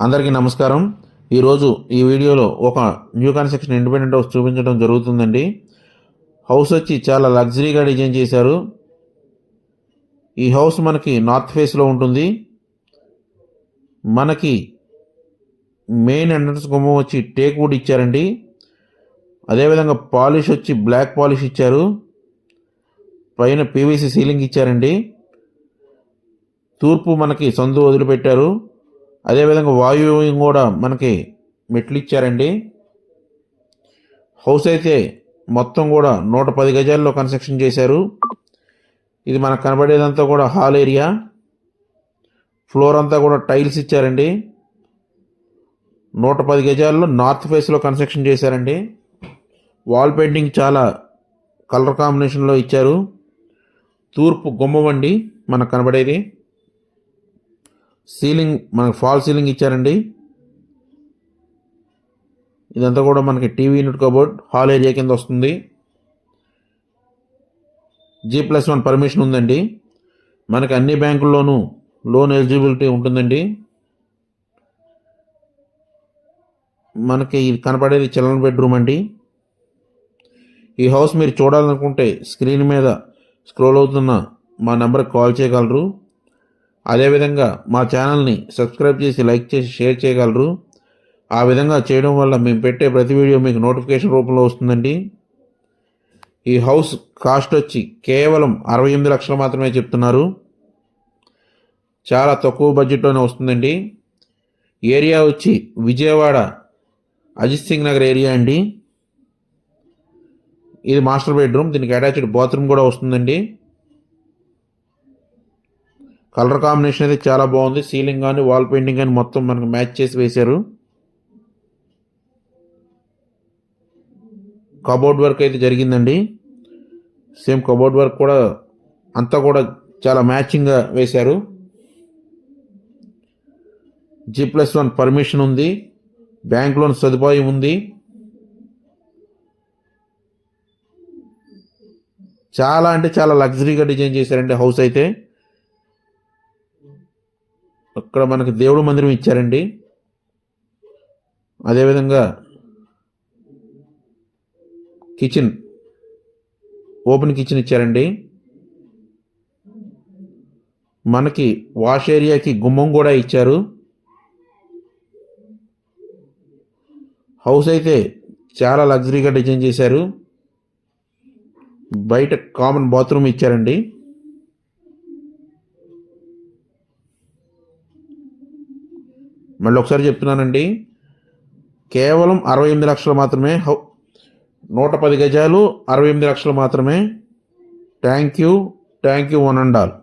అందరికీ నమస్కారం. ఈరోజు ఈ వీడియోలో ఒక న్యూ కన్స్ట్రక్షన్ ఇండిపెండెంట్ హౌస్ చూపించడం జరుగుతుందండి. హౌస్ వచ్చి చాలా లగ్జరీగా డిజైన్ చేశారు. ఈ హౌస్ మనకి నార్త్ ఫేస్లో ఉంటుంది. మనకి మెయిన్ ఎంట్రన్స్ గుమ్మం వచ్చి టేక్ వుడ్ ఇచ్చారండి. అదేవిధంగా పాలిష్ వచ్చి బ్లాక్ పాలిష్ ఇచ్చారు. పైన పీవీసీ సీలింగ్ ఇచ్చారండి. తూర్పు మనకి సందు వదిలిపెట్టారు. అదేవిధంగా వాయువ్యం కూడా మనకి మెట్లు ఇచ్చారండి. హౌస్ అయితే మొత్తం కూడా 110 గజాల్లో కన్స్ట్రక్షన్ చేశారు. ఇది మనకు కనబడేదంతా కూడా హాల్ ఏరియా. ఫ్లోర్ అంతా కూడా టైల్స్ ఇచ్చారండి. 110 గజాల్లో నార్త్ ఫేస్లో కన్స్ట్రక్షన్ చేశారండి. వాల్ పెయింటింగ్ చాలా కలర్ కాంబినేషన్లో ఇచ్చారు. తూర్పు గుమ్మం అండి మనకు కనబడేది. సీలింగ్ మనకు ఫాల్ సీలింగ్ ఇచ్చారండి. ఇదంతా కూడా మనకి TV unit cupboard hall area కింద వస్తుంది. G+1 పర్మిషన్ ఉందండి. మనకి అన్ని బ్యాంకుల్లోనూ లోన్ ఎలిజిబిలిటీ ఉంటుందండి. మనకి ఇది కనపడేది చిల్డ్రన్ బెడ్రూమ్ అండి. ఈ హౌస్ మీరు చూడాలనుకుంటే స్క్రీన్ మీద స్క్రోల్ అవుతున్న మా నెంబర్కి కాల్ చేయగలరు. అదేవిధంగా మా ఛానల్ని సబ్స్క్రైబ్ చేసి లైక్ చేసి షేర్ చేయగలరు. ఆ విధంగా చేయడం వల్ల మేము పెట్టే ప్రతి వీడియో మీకు నోటిఫికేషన్ రూపంలో వస్తుందండి. ఈ హౌస్ కాస్ట్ వచ్చి కేవలం 68 లక్షలు మాత్రమే చెప్తున్నారు. చాలా తక్కువ బడ్జెట్లోనే వస్తుందండి. ఏరియా వచ్చి విజయవాడ అజిత్ సింగ్ నగర్ ఏరియా అండి. ఇది మాస్టర్ బెడ్రూమ్. దీనికి అటాచ్డ్ బాత్రూమ్ కూడా వస్తుందండి. కలర్ కాంబినేషన్ అయితే చాలా బాగుంది. సీలింగ్ కానీ వాల్ పెయింటింగ్ కానీ మొత్తం మనకు మ్యాచ్ చేసి వేశారు. కబోర్డ్ వర్క్ అయితే జరిగిందండి. సేమ్ కబోర్డ్ వర్క్ కూడా అంతా కూడా చాలా మ్యాచింగ్గా వేశారు. G+1 పర్మిషన్ ఉంది. బ్యాంక్ లోన్ సదుపాయం ఉంది. చాలా అంటే చాలా లగ్జరీగా డిజైన్ చేశారండి హౌస్ అయితే. అక్కడ మనకి దేవుడు మందిరం ఇచ్చారండి. అదేవిధంగా కిచెన్ ఓపెన్ కిచెన్ ఇచ్చారండి. మనకి వాష్ ఏరియాకి గుమ్మం కూడా ఇచ్చారు. హౌస్ అయితే చాలా లగ్జరీగా డిజైన్ చేశారు. బయట కామన్ బాత్రూమ్ ఇచ్చారండి. మళ్ళీ ఒకసారి చెప్తున్నానండి, కేవలం 68 లక్షలు మాత్రమే. 110 గజాలు 68 లక్షలు మాత్రమే. Thank you one and all.